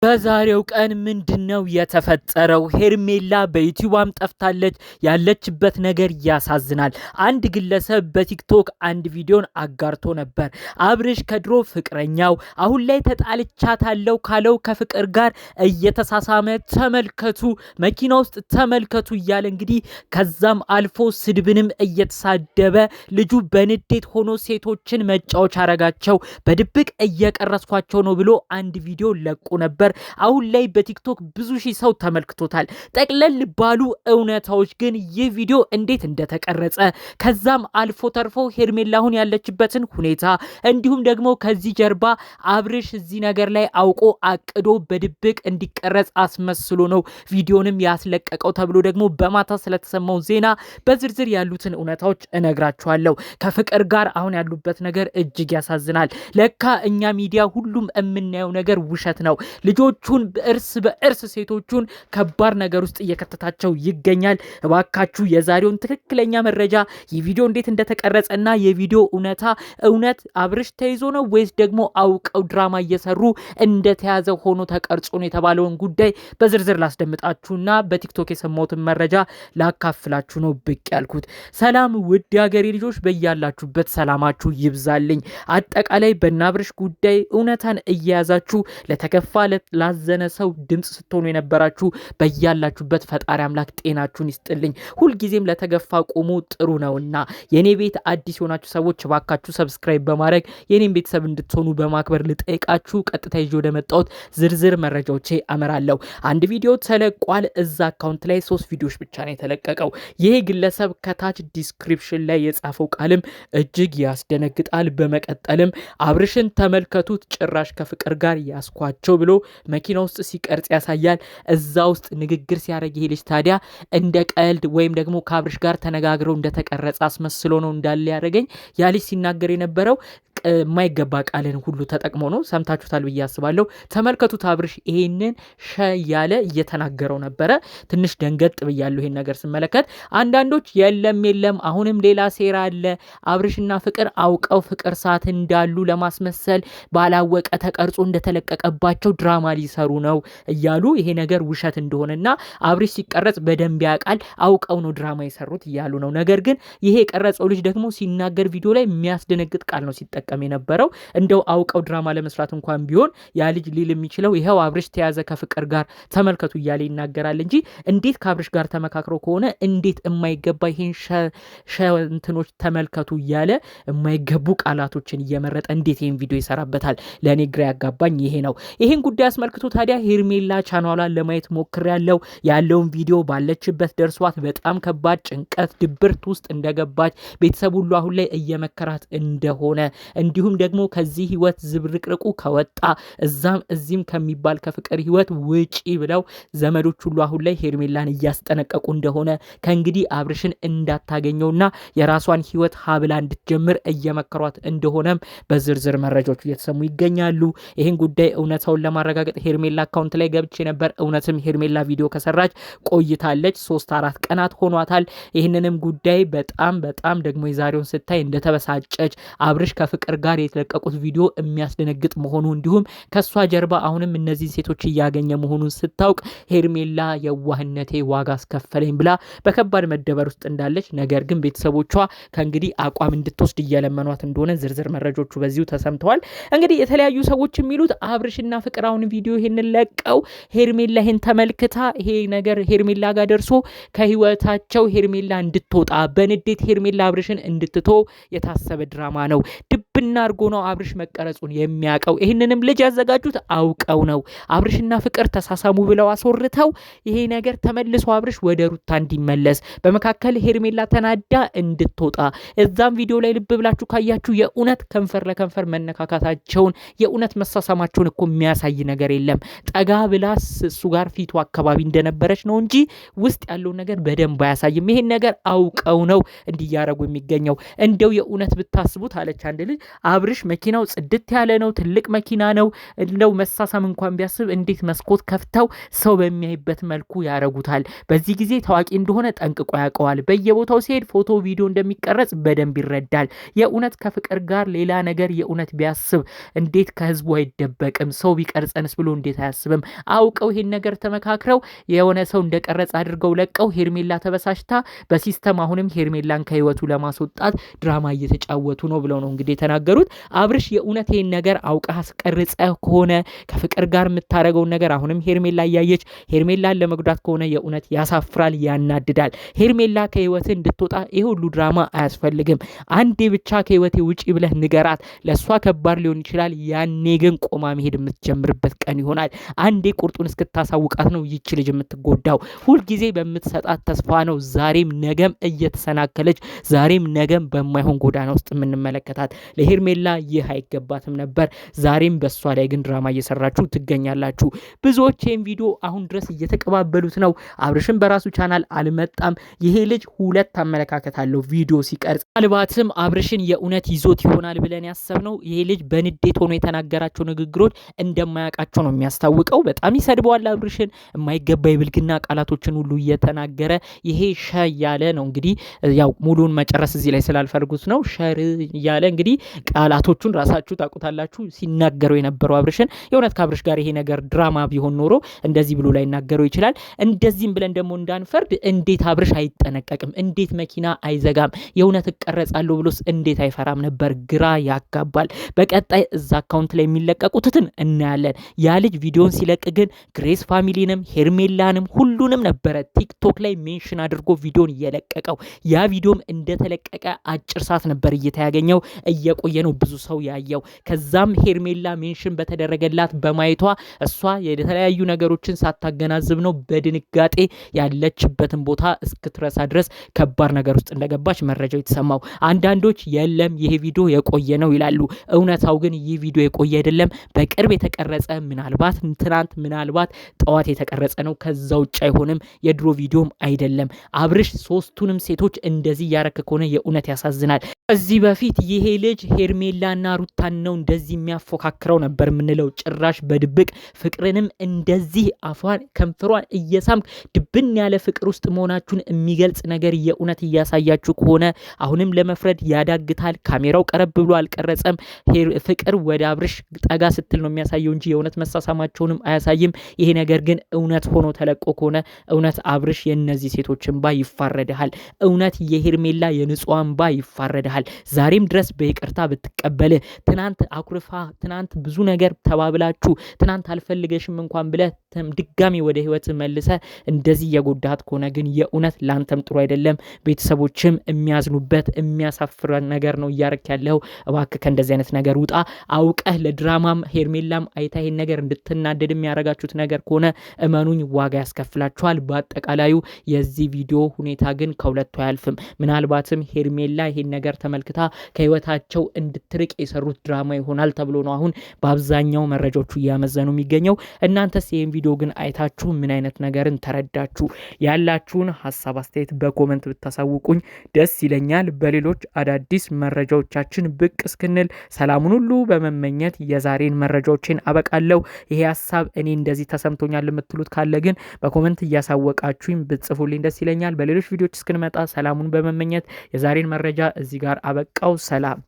በዛሬው ቀን ምንድነው የተፈጠረው? ሄርሜላ በዩቲዩብም ጠፍታለች። ያለችበት ነገር ያሳዝናል። አንድ ግለሰብ በቲክቶክ አንድ ቪዲዮን አጋርቶ ነበር። አብርሽ ከድሮ ፍቅረኛው አሁን ላይ ተጣልቻታለሁ ካለው ከፍቅር ጋር እየተሳሳመ ተመልከቱ፣ መኪና ውስጥ ተመልከቱ እያለ እንግዲህ ከዛም አልፎ ስድብንም እየተሳደበ ልጁ በንዴት ሆኖ ሴቶችን መጫወቻ አረጋቸው፣ በድብቅ እየቀረስኳቸው ነው ብሎ አንድ ቪዲዮ ለቆ ነበር። አሁን ላይ በቲክቶክ ብዙ ሺህ ሰው ተመልክቶታል። ጠቅለል ባሉ እውነታዎች ግን ይህ ቪዲዮ እንዴት እንደተቀረጸ ከዛም አልፎ ተርፎ ሄርሜላ አሁን ያለችበትን ሁኔታ እንዲሁም ደግሞ ከዚህ ጀርባ አብርሽ እዚህ ነገር ላይ አውቆ አቅዶ በድብቅ እንዲቀረጽ አስመስሎ ነው ቪዲዮንም ያስለቀቀው ተብሎ ደግሞ በማታ ስለተሰማው ዜና በዝርዝር ያሉትን እውነታዎች እነግራችኋለሁ። ከፍቅር ጋር አሁን ያሉበት ነገር እጅግ ያሳዝናል። ለካ እኛ ሚዲያ ሁሉም የምናየው ነገር ውሸት ነው። ልጆቹን በእርስ ሴቶቹን ከባድ ነገር ውስጥ እየከተታቸው ይገኛል። እባካችሁ የዛሬውን ትክክለኛ መረጃ የቪዲዮ እንዴት እንደተቀረጸና የቪዲዮ እውነት አብርሽ ተይዞ ነው ወይስ ደግሞ አውቀው ድራማ እየሰሩ እንደተያዘ ሆኖ ተቀርጾ ነው የተባለውን ጉዳይ በዝርዝር ላስደምጣችሁና በቲክቶክ የሰማሁትን መረጃ ላካፍላችሁ ነው ብቅ ያልኩት። ሰላም ውድ የሀገሬ ልጆች፣ በያላችሁበት ሰላማችሁ ይብዛልኝ። አጠቃላይ በአብርሽ ጉዳይ እውነታን እየያዛችሁ ለተከፋ ላዘነ ሰው ድምጽ ስትሆኑ የነበራችሁ በያላችሁበት ፈጣሪ አምላክ ጤናችሁን ይስጥልኝ። ሁልጊዜም ለተገፋ ቆሙ ጥሩ ነውና የኔ ቤት አዲስ የሆናችሁ ሰዎች ባካችሁ ሰብስክራይብ በማድረግ የኔን ቤተሰብ እንድትሆኑ በማክበር ልጠይቃችሁ ቀጥታ ይዤ ወደ መጣሁት ዝርዝር መረጃዎቼ አመራለሁ። አንድ ቪዲዮ ተለቋል። እዛ አካውንት ላይ 3 ቪዲዮዎች ብቻ ነው የተለቀቀው። ይሄ ግለሰብ ከታች ዲስክሪፕሽን ላይ የጻፈው ቃልም እጅግ ያስደነግጣል። በመቀጠልም አብርሽን ተመልከቱት፣ ጭራሽ ከፍቅር ጋር ያስኳቸው ብሎ መኪና ውስጥ ሲቀርጽ ያሳያል። እዛ ውስጥ ንግግር ሲያደርግ ይሄ ልጅ ታዲያ እንደ ቀልድ ወይም ደግሞ ከአብርሽ ጋር ተነጋግረው እንደተቀረጸ አስመስሎ ነው እንዳለ ያደረገኝ። ያ ልጅ ሲናገር የነበረው የማይገባ ቃልን ሁሉ ተጠቅሞ ነው። ሰምታችሁታል ብዬ አስባለሁ። ተመልከቱት። አብርሽ ይሄንን ያለ እየተናገረው ነበረ። ትንሽ ደንገጥ ብያለሁ ይሄን ነገር ስመለከት። አንዳንዶች የለም አሁንም ሌላ ሴራ አለ፣ አብርሽና ፍቅር አውቀው ፍቅር ሰዓት እንዳሉ ለማስመሰል ባላወቀ ተቀርጾ እንደተለቀቀባቸው ድራማ ሊሰሩ ነው እያሉ ይሄ ነገር ውሸት እንደሆነና አብርሽ ሲቀረጽ በደንብ ያውቃል፣ አውቀው ነው ድራማ የሰሩት እያሉ ነው። ነገር ግን ይሄ የቀረጸው ልጅ ደግሞ ሲናገር ቪዲዮ ላይ የሚያስደነግጥ ቃል ነው ሲጠቀም የነበረው። እንደው አውቀው ድራማ ለመስራት እንኳን ቢሆን ያ ልጅ ሊል የሚችለው ይሄው አብርሽ ተያዘ ከፍቅር ጋር ተመልከቱ እያለ ይናገራል እንጂ እንዴት ከአብርሽ ጋር ተመካክረው ከሆነ እንዴት የማይገባ ይሄን እንትኖች ተመልከቱ እያለ የማይገቡ ቃላቶችን እየመረጠ እንዴት ይሄን ቪዲዮ ይሰራበታል? ለኔ ግራ ያጋባኝ ይሄ ነው። ይሄን ጉዳይ አስመልክቶ ታዲያ ሄርሜላ ቻናሏን ለማየት ሞክሬያለሁ። ያለውን ቪዲዮ ባለችበት ደርሷት በጣም ከባድ ጭንቀት ድብርት ውስጥ እንደገባች ቤተሰብ ሁሉ አሁን ላይ እየመከራት እንደሆነ እንዲሁም ደግሞ ከዚህ ህይወት ዝብርቅርቁ ከወጣ እዛም እዚህም ከሚባል ከፍቅር ህይወት ውጪ ብለው ዘመዶች ሁሉ አሁን ላይ ሄርሜላን እያስጠነቀቁ እንደሆነ ከእንግዲህ አብርሽን እንዳታገኘውና የራሷን ህይወት ሀብላ እንድትጀምር እየመከሯት እንደሆነም በዝርዝር መረጃዎቹ እየተሰሙ ይገኛሉ። ይህን ጉዳይ እውነታውን ለማረጋገጥ ሄርሜላ አካውንት ላይ ገብቼ ነበር። እውነትም ሄርሜላ ቪዲዮ ከሰራች ቆይታለች። 3-4 ቀናት ሆኗታል። ይህንንም ጉዳይ በጣም ደግሞ የዛሬውን ስታይ እንደተበሳጨች አብርሽ ከፍቅር ጋር የተለቀቁት ቪዲዮ የሚያስደነግጥ መሆኑ እንዲሁም ከሷ ጀርባ አሁንም እነዚህ ሴቶች እያገኘ መሆኑን ስታውቅ ሄርሜላ የዋህነቴ ዋጋ አስከፈለኝ ብላ በከባድ መደበር ውስጥ እንዳለች፣ ነገር ግን ቤተሰቦቿ ከእንግዲህ አቋም እንድትወስድ እየለመኗት እንደሆነ ዝርዝር መረጃዎቹ በዚሁ ተሰምተዋል። እንግዲህ የተለያዩ ሰዎች የሚሉት አብርሽና ፍቅር አሁን ቪዲዮ ይሄንን ለቀው ሄርሜላ ይሄን ተመልክታ ይሄ ነገር ሄርሜላ ጋር ደርሶ ከህይወታቸው ሄርሜላ እንድትወጣ በንዴት ሄርሜላ አብርሽን እንድትቶ የታሰበ ድራማ ነው። ድብና አርጎ ነው አብርሽ መቀረጹን የሚያውቀው። ይህንንም ልጅ ያዘጋጁት አውቀው ነው። አብርሽና ፍቅር ተሳሳሙ ብለው አስወርተው ይሄ ነገር ተመልሶ አብርሽ ወደ ሩታ እንዲመለስ በመካከል ሄርሜላ ተናዳ እንድትወጣ እዛም ቪዲዮ ላይ ልብ ብላችሁ ካያችሁ የእውነት ከንፈር ለከንፈር መነካካታቸውን የእውነት መሳሳማቸውን እኮ የሚያሳይ ነገር የለም። ጠጋ ብላስ እሱ ጋር ፊቱ አካባቢ እንደነበረች ነው እንጂ ውስጥ ያለውን ነገር በደንብ አያሳይም። ይሄን ነገር አውቀው ነው እንዲያረጉ የሚገኘው። እንደው የእውነት ብታስቡት አለች አንድ ልጅ አብርሽ መኪናው ጽድት ያለ ነው፣ ትልቅ መኪና ነው። እንደው መሳሳም እንኳን ቢያስብ እንዴት መስኮት ከፍተው ሰው በሚያይበት መልኩ ያረጉታል። በዚህ ጊዜ ታዋቂ እንደሆነ ጠንቅቆ ያውቀዋል። በየቦታው ሲሄድ ፎቶ ቪዲዮ እንደሚቀረጽ በደንብ ይረዳል። የእውነት ከፍቅር ጋር ሌላ ነገር የእውነት ቢያስብ እንዴት ከህዝቡ አይደበቅም? ሰው ቢቀርጸንስ ብሎ እንዴት አያስብም? አውቀው ይሄን ነገር ተመካክረው የሆነ ሰው እንደቀረጽ አድርገው ለቀው ሄርሜላ ተበሳሽታ በሲስተም አሁንም ሄርሜላን ከህይወቱ ለማስወጣት ድራማ እየተጫወቱ ነው ብለው ነው እንግዲህ የተናገሩት። አብርሽ የእውነት ይሄን ነገር አውቀህ አስቀርጸህ ከሆነ ከፍቅር ጋር የምታደርገውን ነገር አሁንም ሄርሜላ እያየች ሄርሜላን ለመጉዳት ከሆነ የእውነት ያሳፍራል፣ ያናድዳል። ሄርሜላ ከህይወት እንድትወጣ ይሄ ሁሉ ድራማ አያስፈልግም። አንዴ ብቻ ከህይወቴ ውጪ ብለህ ንገራት። ለሷ ከባድ ሊሆን ይችላል። ያኔ ግን ቆማ መሄድ የምትጀምርበት ቀን ይሆናል። አንዴ ቁርጡን እስክታሳውቃት ነው ይቺ ልጅ የምትጎዳው። ሁልጊዜ በምትሰጣት ተስፋ ነው ዛሬም ነገም እየተሰናከለች ዛሬም ነገም በማይሆን ጎዳና ውስጥ የምንመለከታት። ለሄርሜላ ይህ አይገባትም ነበር። ዛሬም በሷ ላይ ግን ድራማ እየሰራችሁ ትገኛላችሁ። ብዙዎች ይህን ቪዲዮ አሁን ድረስ እየተቀባበሉት ነው። አብርሽም በራሱ ቻናል አልመጣም። ይሄ ልጅ ሁለት አመለካከት አለው ቪዲዮ ሲቀርጽ። ምናልባትም አብርሽን የእውነት ይዞት ይሆናል ብለን ያሰብነው ይሄ ልጅ በንዴት ሆኖ የተናገራቸው ንግግሮች እንደማያውቃቸው ነው የሚያስታውቀው። በጣም ይሰድበዋል አብርሽን፣ የማይገባ የብልግና ቃላቶችን ሁሉ እየተናገረ ይሄ ሸ እያለ ነው እንግዲህ ያው ሙሉን መጨረስ እዚህ ላይ ስላልፈልጉት ነው ሸር እያለ እንግዲህ ቃላቶቹን ራሳችሁ ታውቁታላችሁ ሲናገረው የነበረው አብርሽን። የእውነት ከአብርሽ ጋር ይሄ ነገር ድራማ ቢሆን ኖሮ እንደዚህ ብሎ ላይ ናገረው ይችላል። እንደዚህም ብለን ደግሞ እንዳንፈርድ እንዴት አብርሽ አይጠነቀቅም? እንዴት መኪና አይዘጋም? የእውነት እቀረጻለሁ ብሎስ እንዴት አይፈራም ነበር? ግራ ያጋባል። በቀጣይ እዛ አካውንት ላይ የሚለቀቁትን እናያለን። ያ ልጅ ቪዲዮን ሲለቅ ግን ግሬስ ፋሚሊንም ሄርሜላንም ሁሉንም ነበረ ቲክቶክ ላይ ሜንሽን አድርጎ ቪዲዮን እየለቀቀው። ያ ቪዲዮም እንደተለቀቀ አጭር ሰዓት ነበር እየተያገኘው እየቆየ ነው ብዙ ሰው ያየው። ከዛም ሄርሜላ ሜንሽን በተደረገላት በማየቷ እሷ የተለያዩ ነገሮችን ሳታገናዝብ ነው በድንጋጤ ያለችበትን ቦታ እስክትረሳ ድረስ ከባድ ነገር ውስጥ እንደገባች መረጃው የተሰማው። አንዳንዶች የለም ይሄ ቪዲዮ የቆየ ነው ይላሉ። እውነታው ግን ይህ ቪዲዮ የቆየ አይደለም፣ በቅርብ የተቀረጸ ምናልባት ትናንት ምናልባት ጠዋት የተቀረጸ ነው። ከዛ ውጭ አይሆንም፣ የድሮ ቪዲዮም አይደለም። አብርሽ ሶስቱንም ሴቶች እንደዚህ ያረክ ከሆነ የእውነት ያሳዝናል። ከዚህ በፊት ይሄ ልጅ ሄርሜላና ሩታን ነው እንደዚህ የሚያፎካክረው ነበር የምንለው። ጭራሽ በድብቅ ፍቅርንም እንደዚህ አፏን ከንፈሯን እየሳምክ ድብን ያለ ፍቅር ውስጥ መሆናችሁን የሚገልጽ ነገር የእውነት እያሳያችሁ ከሆነ አሁንም ለመፍረድ ያዳግታል። ካሜራው ቀረብ ብሎ አልቀረጸም። ፍቅር ወደ አብርሽ ጠጋ ስትል ነው የሚያሳየው እንጂ የእውነት መሳሳማቸውንም አያሳይም። ይሄ ነገር ግን እውነት ሆኖ ተለቆ ከሆነ እውነት አብርሽ የነዚህ ሴቶች እንባ ይፋረድሃል። እውነት የሄርሜላ የንጹህ እንባ ይፋረድሃል። ዛሬም ድረስ በይቅርታ ብትቀበል ትናንት አኩርፋ ትናንት ብዙ ነገር ተባብላችሁ ትናንት አልፈልገሽም እንኳን ብለ ድጋሚ ወደ ህይወት መልሰ እንደዚህ የጎዳት ከሆነ ግን የእውነት ላንተም ጥሩ አይደለም። ቤተሰቦችም የሚያዝኑበት የሚያሳፍር ነገር ነው እያረክ ያለው። እባክህ ከእንደዚህ አይነት ነገር ውጣ። አውቀህ ለድራማም ሄርሜላም አይታ ይሄን ነገር እንድትናደድ የሚያረጋችሁት ነገር ከሆነ እመኑኝ ዋጋ ያስከፍላችኋል። በአጠቃላዩ የዚህ ቪዲዮ ሁኔታ ግን ከሁለቱ አያልፍም። ምናልባትም ሄርሜላ ይሄን ነገር ተመልክታ ከህይወታቸው እንድትርቅ የሰሩት ድራማ ይሆናል ተብሎ ነው አሁን በአብዛኛው መረጃዎቹ እያመዘኑ የሚገኘው። እናንተስ ይህን ቪዲዮ ግን አይታችሁ ምን አይነት ነገርን ተረዳችሁ? ያላችሁን ሀሳብ አስተያየት በኮመንት ብታሳውቁኝ ደስ ይለኛል። በሌሎች አዳዲስ መረጃዎቻችን ብቅ እስክንል ሰላሙን ሁሉ በመመኘት የዛሬን መረጃዎችን አበቃለሁ። ይሄ ሀሳብ እኔ እንደዚህ ተሰምቶኛል የምትሉት ካለ ግን በኮመንት እያሳወቃችሁኝ ብትጽፉልኝ ደስ ይለኛል። በሌሎች ቪዲዮዎች እስክንመጣ ሰላሙን በመመኘት የዛሬን መረጃ እዚህ ጋር አበቃው። ሰላም።